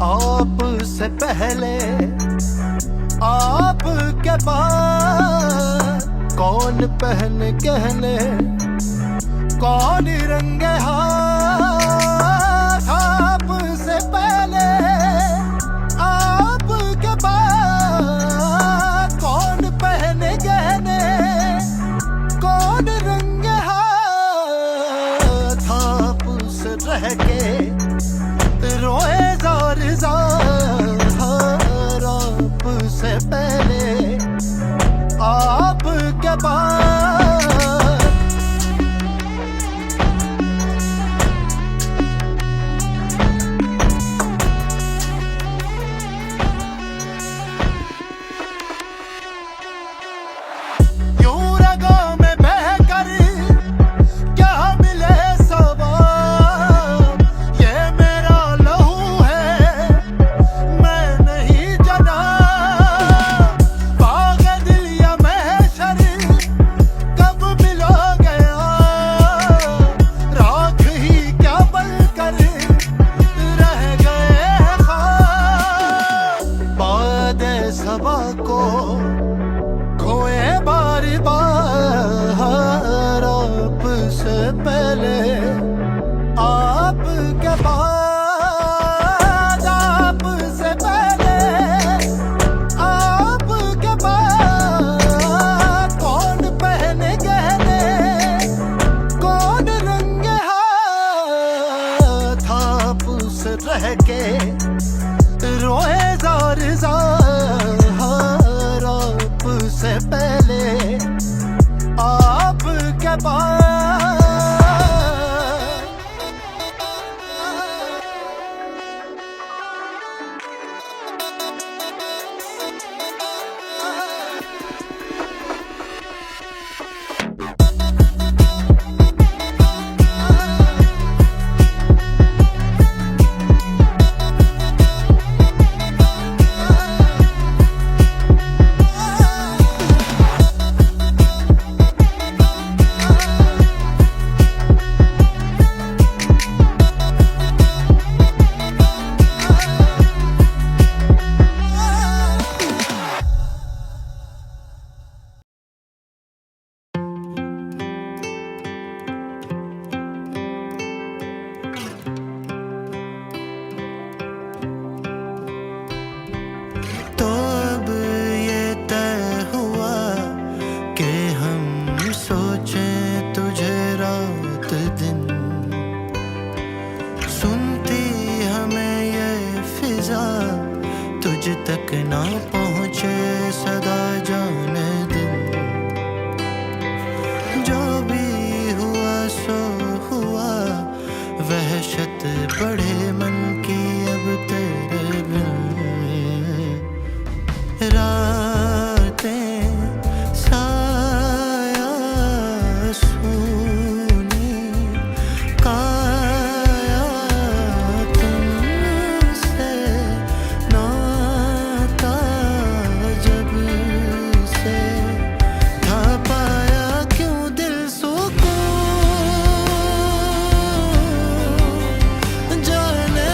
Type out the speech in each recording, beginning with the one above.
आपसे पहले आपके बाद कौन पहन गहने कौन रंगे हाथ। आपसे पहले आपके बाद कौन पहन गहने कौन रंगे हाथ। आपसे रह के रोए जार जार आपसे पहले आपके बाद। यूं रगों में बहकर क्या मिले सवाब। ये मेरा लहू है मैं नहीं जना। बाग दिल या महशर कब मिलोगे आप। राख ही क्या बनकर रह गए ख्वाब। बाद सबा को खोए बार बार आपसे पहले आपके बाद। आपसे पहले आपके बाद कौन पहने गहने कौन रंगे हाथ। आपसे रह के रोए जार जार आपसे पहले आपके बाद। तो अब ये तय हुआ कि हम सोचें तुझे रात दिन। सुनती हमें ये फिजा तुझ तक ना पहुँचे सदा जाने दिन। जो भी हुआ सो हुआ वहशत बढ़े मन की अब तेरे बिन। रातें साया सूनी काया तुमसे नाता जब से था पाया क्यों दिल सुकून। जाने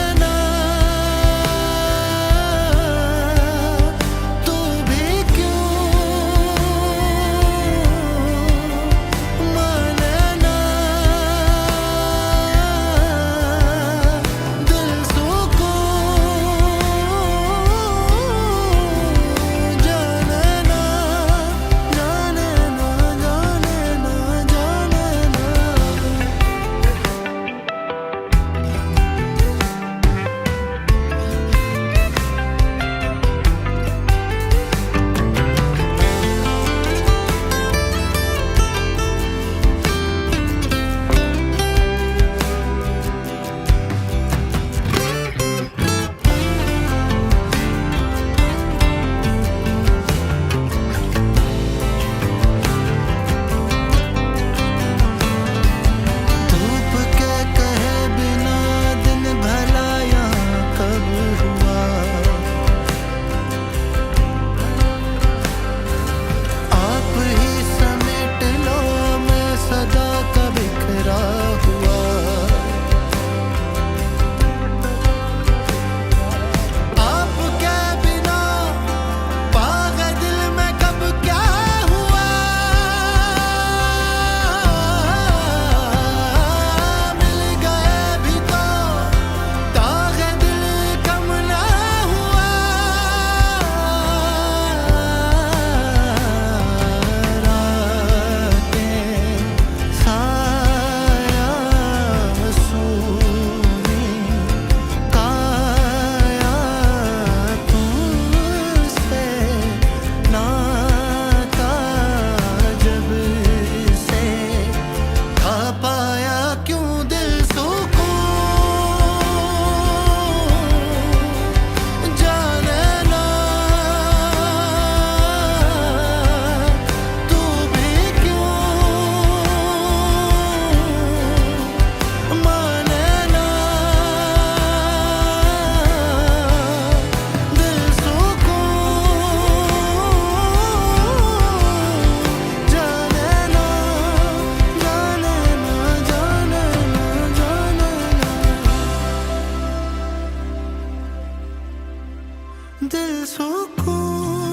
दिल सुकून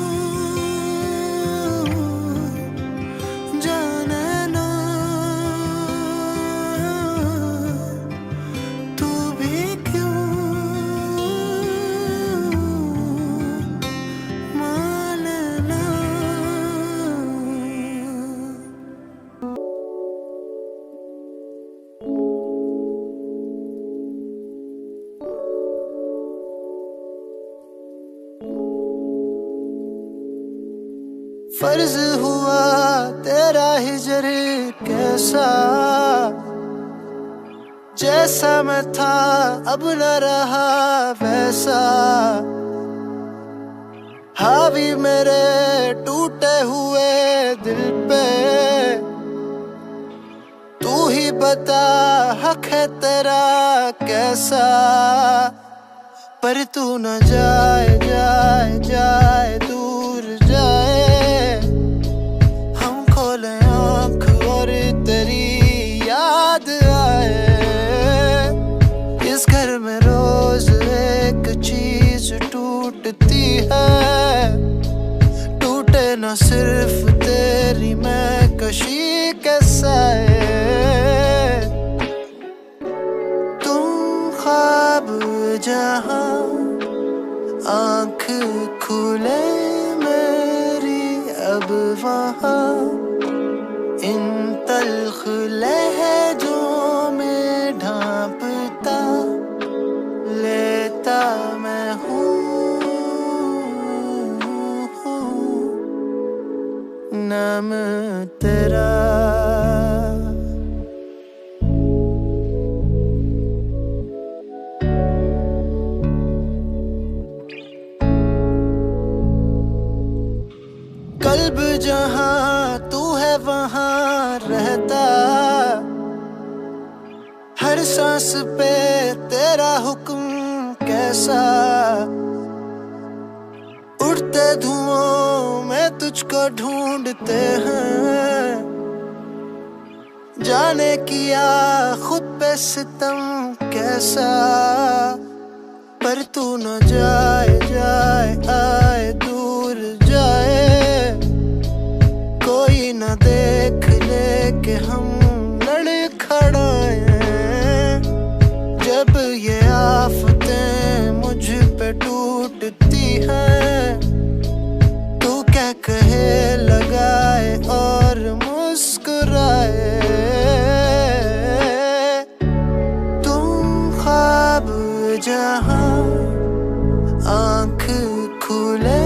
जाने ना तू भी क्यों माने ना। फर्ज हुआ तेरा हिजर कैसा, जैसा मैं था अब न रहा वैसा। हावी मेरे टूटे हुए दिल पे, तू ही बता हक है तेरा कैसा। पर तू न जाए जाए जाए दूर जाए, हम खोले आँख और तेरी याद आए। इस घर में रोज एक चीज टूटती है, टूटे न सिर्फ तेरी मैं कशी के साए। तुम ख्वाब जहाँ आँख खुले मेरी अब वहाँ, इन तल्ख लहजों में ढांपता लेता मैं हूँ नाम तेरा। कल्ब जहाँ तू है वहाँ रहता, हर सांस पे तेरा हुक्म कैसा। उड़ते धुओं में तुझको ढूंढते हैं, जाने किया खुद पे सितम कैसा। पर तू न जाए जाए आए दूर जाए, कोई न देख ले कि हम लड़खड़ाए। जब ये आफतें मुझ पे टूटती हैं, तू क्या कहे लगाए और मुस्कुराए। तुम ख्वाब जहाँ आँख खुले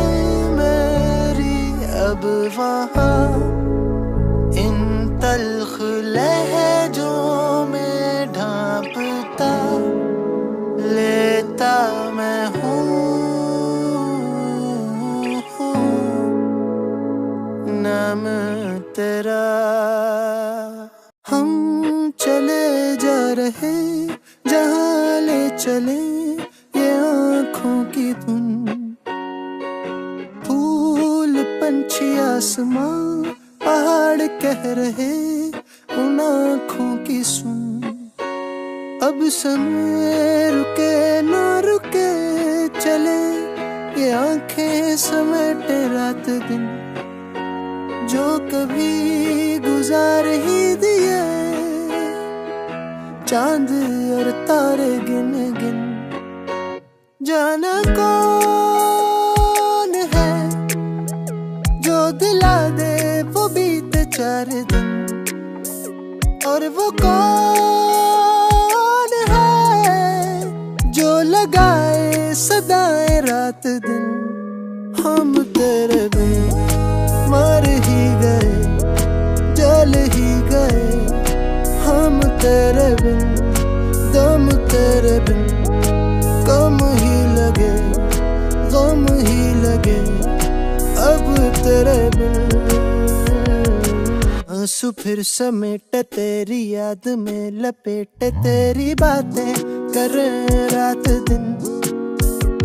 मेरी अब वहाँ, इन तल्ख लहजों में ढांपता लेता मैं हूँ नाम तेरा। हम चले जा रहे जहाँ ले चले ये आँखों की धुन, फूल पंछी आसमां पहाड़ कह रहे उन आँखों की सुन। अब समय रुके ना रुके चले ये आँखें समेटे रात दिन, जो कभी गुजार ही दिए चांद और तारे गिन गिन। जाना कौन है जो दिला दे वो बीते 4 दिन, और वो कौन है जो लगाए सदाएं रात दिन। हम तेरे बिन मर ही गए जल ही गए, हम तेरे बिन दम तेरे बिन कम ही लगे गम ही लगे अब तेरे बिन। आंसू फिर समेट तेरी याद में लपेट तेरी बातें करे रात दिन,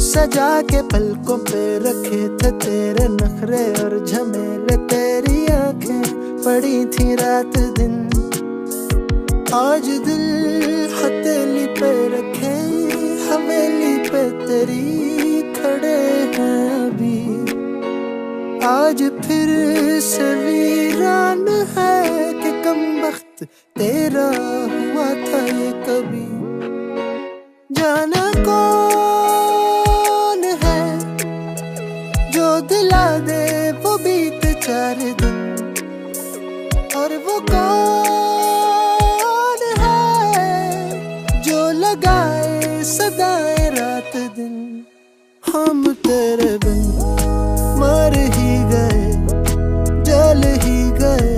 सजा के पलकों पे रखे थे तेरे नखरे और झमेले। तेरी आंखें पड़ी थी रात दिन, आज दिल हथेली पे रखे हवेली पे तेरी खड़े हैं। आज फिर से वीरान है कि कम वक्त तेरा हुआ था ये कभी। जाना कौन है जो दिला दे वो बीत 4 दिन, और वो कौन है जो लगाए सदाएं रात दिन। हम तेरे बिन मर ही गए, जल ही गए,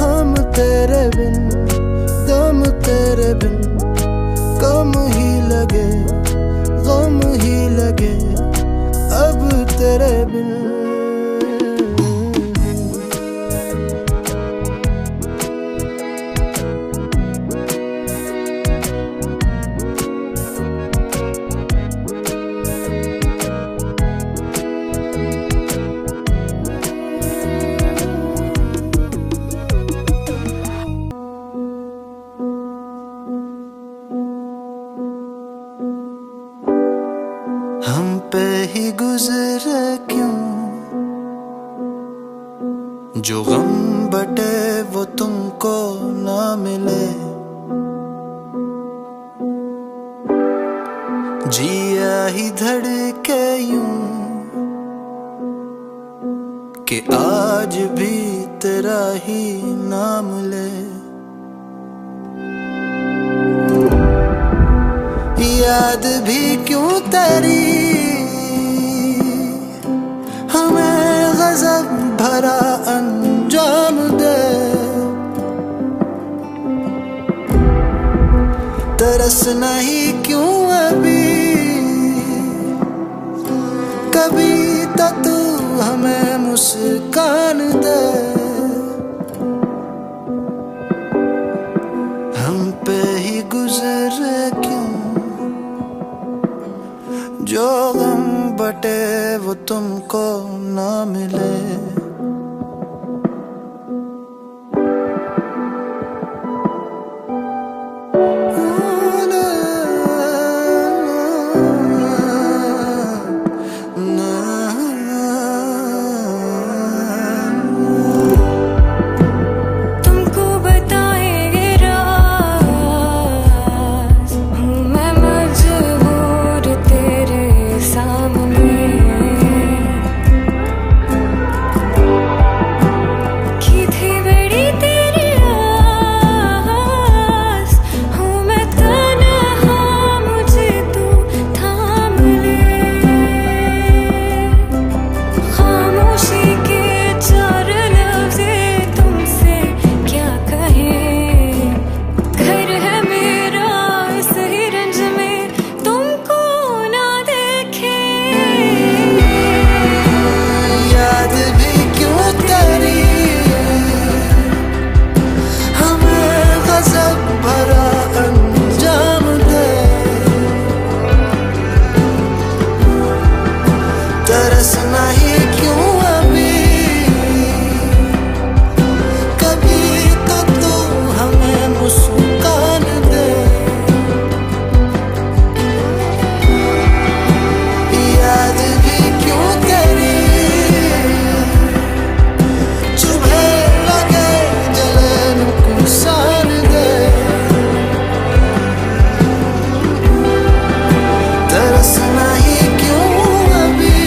हम तेरे बिन, दम तेरे बिन, कम ही लगे, गम ही लगे अब तेरे बिन। हम पे ही गुजरे क्यों जो गम बटे वो तुमको ना मिले। जिया ही धड़के यूं कि आज भी तेरा ही नाम ले। याद भी क्यों तेरी हमें गजब भरा अंजाम दे। तरस नहीं क्यों अभी, कभी तो तू हमें मुस्कान दे। हम पे ही गुजरे क्यों जो गम बटे वो तुमको ना मिले। तरस नहीं क्यों अभी, कभी तो तू हमें मुस्कान दे। याद भी क्यों तेरी चुभे लगे जलन कुसान दे। तरस नहीं क्यों अभी,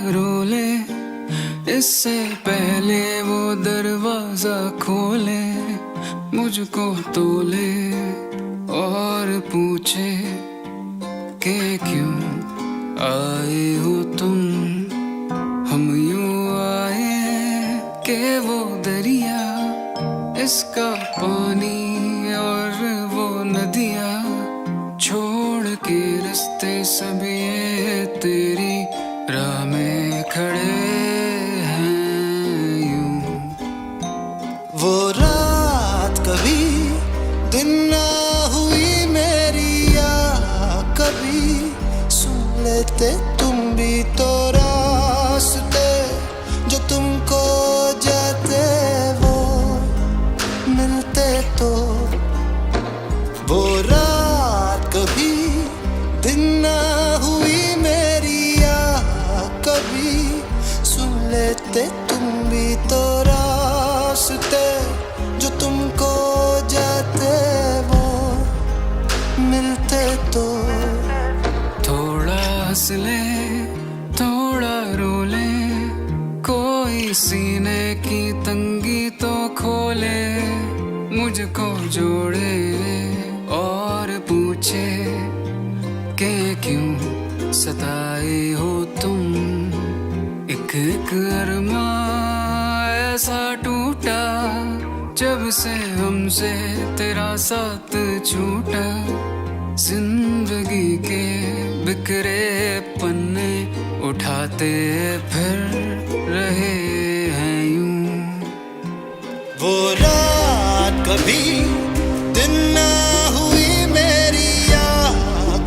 रोले, इससे पहले वो दरवाजा खोले, मुझको तोले और पूछे कि क्यों आए हो तुम। हम यूं आए कि वो दरिया, इसका पानी और वो नदियाँ, छोड़ के रास्ते सब ये तेरी राह में खड़े हैं यूं। वो रात कभी दिन ना हुई मेरी, या कभी सुन लेते तुम भी तो रास्ते जो तुमको जाते वो मिलते तो। वो रात कभी दिन ना हुई मेरी, या कभी सुन लेते तुम भी तो रास्ते जो तुमको जाते वो मिलते तो। थोड़ा हंस ले, थोड़ा रो ले, कोई सीने की तंगी तो खोले, मुझको जोड़े और पूछे कि क्यों सताए हो तुम। एक एक अरमां ऐसा टूटा जब से हमसे तेरा साथ छूटा। जिंदगी के बिखरे पन्ने उठाते फिर रहे हैं यूं। वो रात कभी दिन ना हुई मेरी, या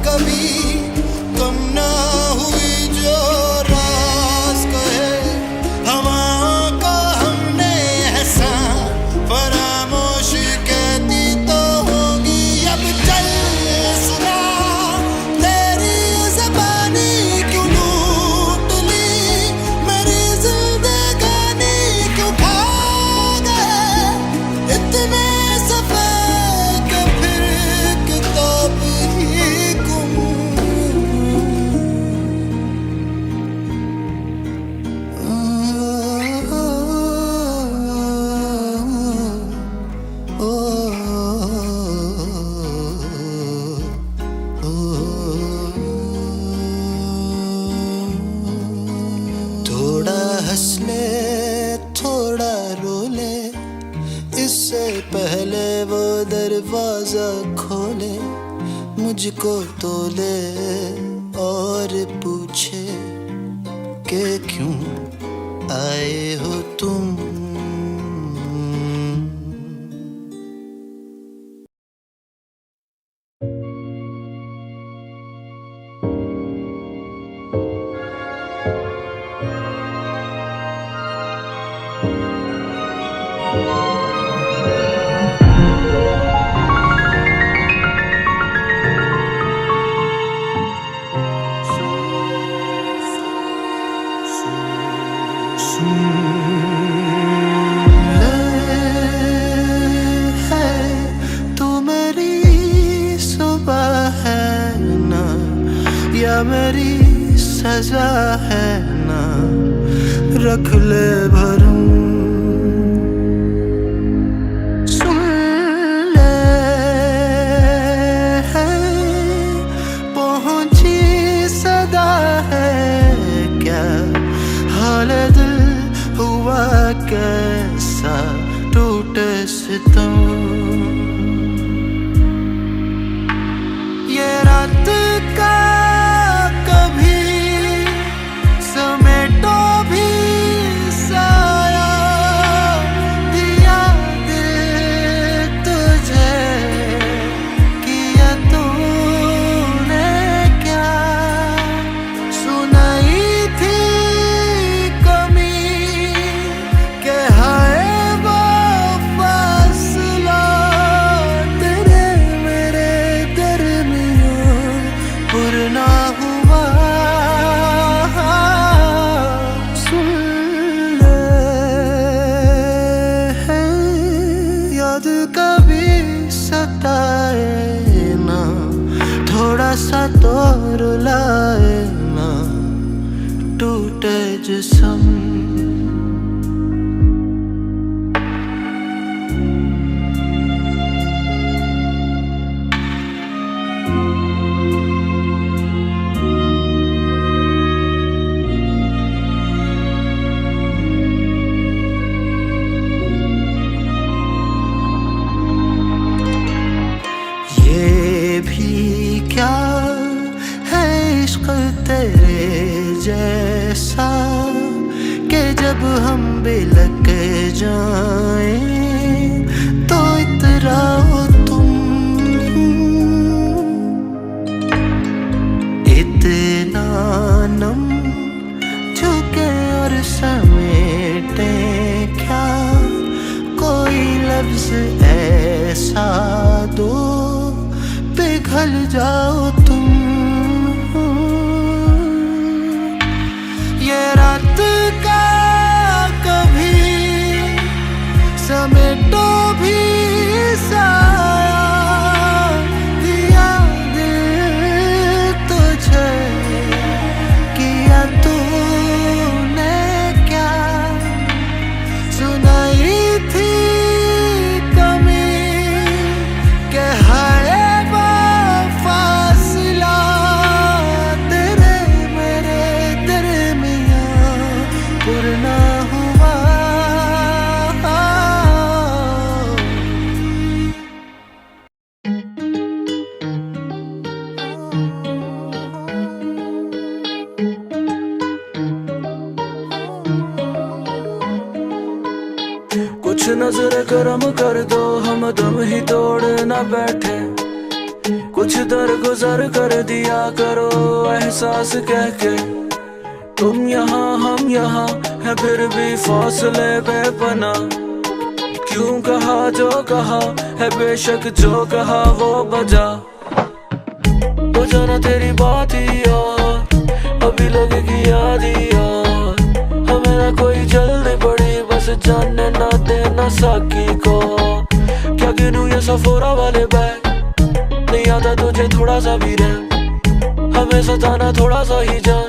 कभी कम ना हुई जो राज कहे हवाओं को हमने एहसान फरामोश कहती तो होगी अब चल सुना। तेरी ज़बानी क्यों लूट ली मेरी जिंदगानी, क्यों खा गए इतने सफ़र के फिर किताब ही गुम। थोड़ा हंस ले, थोड़ा रो ले, इससे पहले वो दरवाजा खोले, मुझको तोले और पूछे कि क्यों आए हो तुम। तू मेरी सुबह है ना, या मेरी सजा है ना, रख ले भरूं। सुन ले है पहुंची सदा है क्या, हाल दिल हुआ कैसा टूटे सितम। ये रात का कभी समेटो भी साया, दिया दिल तुझे किया तूने क्या। सुनाई थी कमी के हाय वो फासला, तेरे मेरे दरमियां पुरना हुआ। सुन ले है याद कभी सताए ना, थोड़ा सा तो रुलाए ना, टूटे जिस्म। ये भी क्या है इश्क तेरे जैसा कि जब हम बिलक जाएं तो इतराओ तुम। इतना नम झुके और समेटे क्या कोई लफ्ज ऐसा दो पिघल जाओ तुम। ये रात का कभी समेटो भी साया दिया दिल तुझे किया तूने क्या सुनाई थी कमी के हाय फासला तेरे मेरे दरमियां पुरना हुआ। कुछ नजर करम कर दो हम दम ही तोड़ ना बैठे। कुछ दरगुजर कर दिया करो एहसास कह के। तुम यहाँ हम यहाँ है फिर भी फासले बेपना। क्यों कहा जो कहा है बेशक जो कहा वो बजा। तो जाना तेरी बात ही और अभी लगेगी याद ही और हमें ना कोई जल्दी पड़ी बस जानने ना देना साकी को। क्या गिनूं ये सफोरा वाले बैग नहीं आता तुझे थोड़ा सा भी रैम। हमें सताना थोड़ा सा ही जान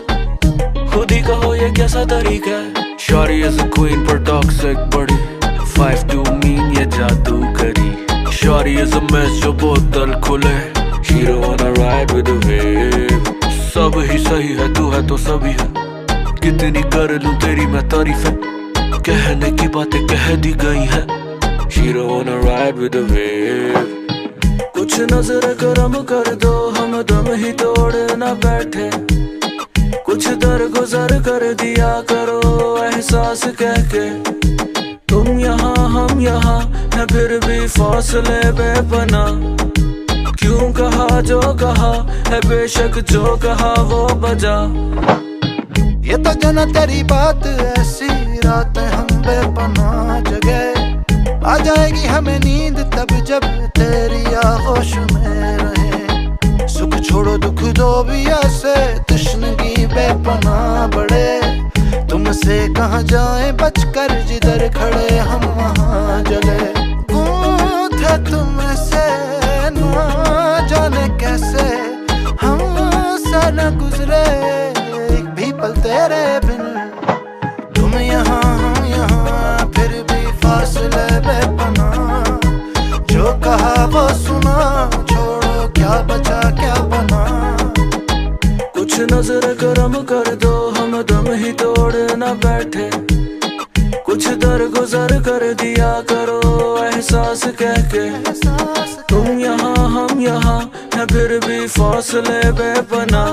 खुद ही कहो ये कैसा तरीका है। Shorty is a queen पर toxic बड़ी 5'2" mean ये जादू करी। Shorty is a mess जो बोतल खुले। She don't wanna ride with the wave। सब ही सही है तू है तो सभी है। कितनी कर लूं तेरी मैं तारीफें कहने की बातें कह दी गई है। She don't wanna ride with the wave। कुछ नजर करम कर दो हम दम ही तोड़ ना बैठे। कुछ दरगुजर कर दिया करो एहसास कह के। तुम यहाँ हम यहाँ है फिर भी फासले बेपना। क्यों कहा जो कहा है बेशक जो कहा वो बजा। ये तो जना तेरी बात ऐसी रात हम बेपनाह जगे। आ जाएगी हमें नींद तब जब तेरी आगोश में रहे। सुख छोड़ो दुख दो भी ऐसे तश्नगी बेपनाह बढ़े। तुमसे कहाँ जाए बचकर जिधर खड़े हम वहाँ जले। थे तुमसे ना जाने कैसे हम सा न गुजरे एक भी पल तेरे बिन। तुम यहाँ हम यहाँ फिर भी फासले बेपनाह। जो कहा वो सुना छोड़ो क्या बचा क्या बना। कुछ नजर करम कर दो हम दम ही तोड़ ना बैठे। कुछ दरगुजर कर दिया करो एहसास कह के। तुम यहाँ हम यहाँ है फिर भी फासले बेपना।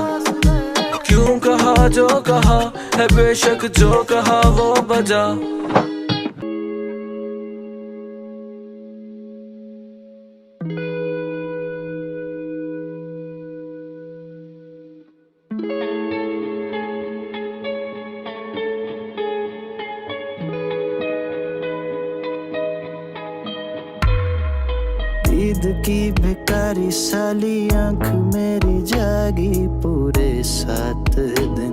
क्यों कहा जो कहा है बेशक जो कहा वो बजा। ईद की भिकारी साली आंख मेरी जागी पूरे 7 दिन।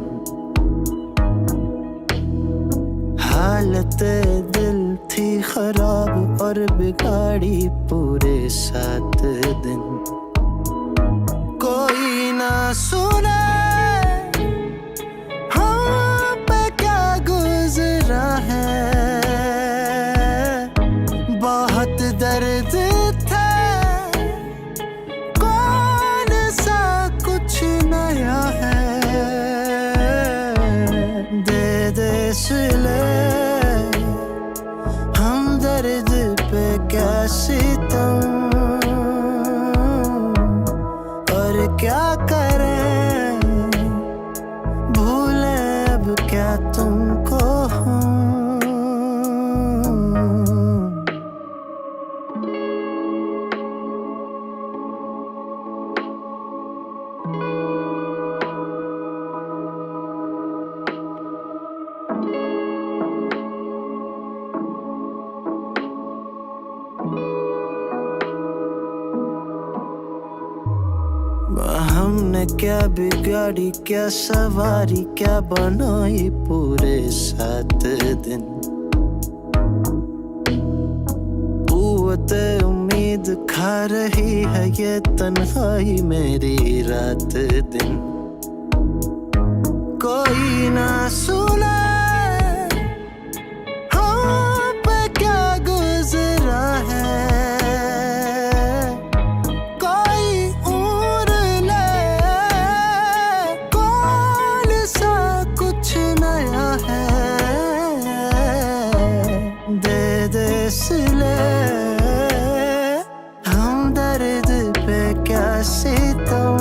हालत दिल थी खराब और बिगाड़ी पूरे 7 दिन। कोई ना सुने हम पे क्या दे सिले हम दर्द पे क्या सितम, और क्या करें भूले अब क्या तुमको हम। हमने क्या बिगाड़ी, क्या सवारी, क्या बनाई पूरे 7 दिन। कुव्वते उम्मीद खा रही है ये तन्हाई मेरी रात दिन। कोई ना सुने हम पे क्या गुजरा है, हम दर्द पे क्या सितम,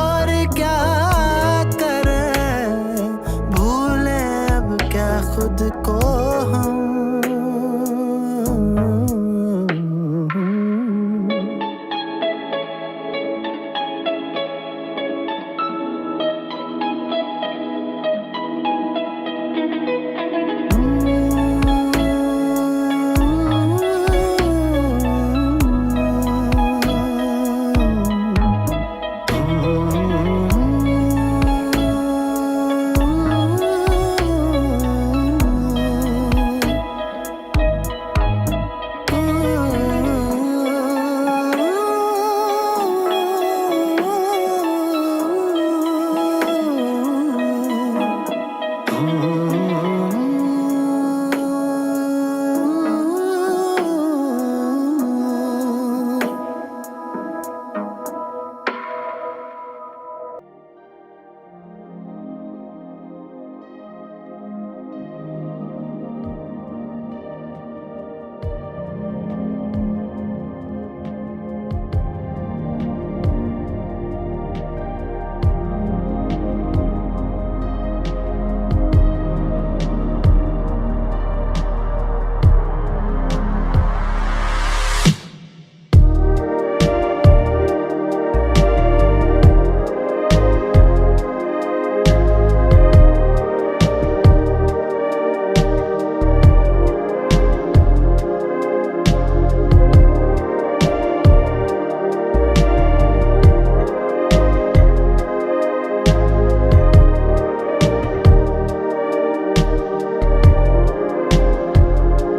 और क्या करें भूले अब क्या खुद को हम।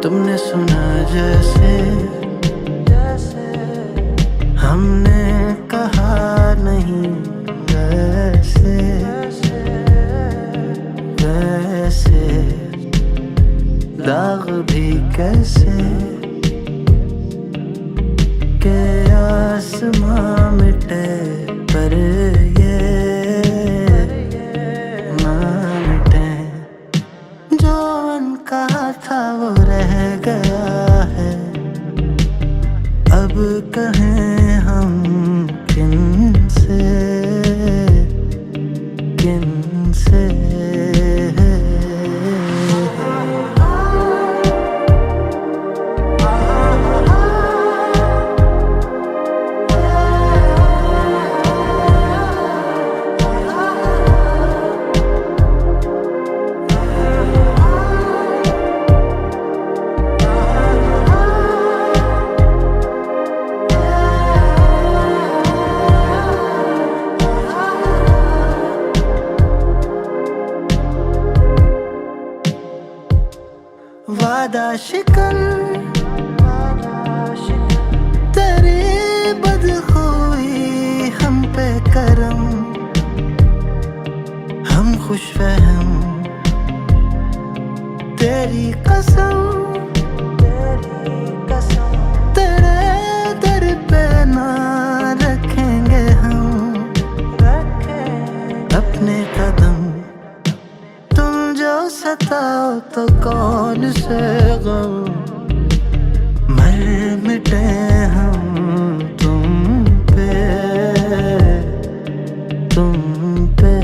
तुमने सुना जैसे हमने कहा नहीं, वैसे वैसे दाग भी कैसे के आसमां मिटे पर ये ना मिटे। जो कहा था वो रह गया है, अब कहें हम किनसे किनसे। वादा शिकन तेरी बदखुई हम पे करम, हम खुशफहम तेरी कसम तेरे दर पे ना रखेंगे हम अपने कदम। सताओ तो कौन से गम मर मिटे हम तुम पे, तुम पे।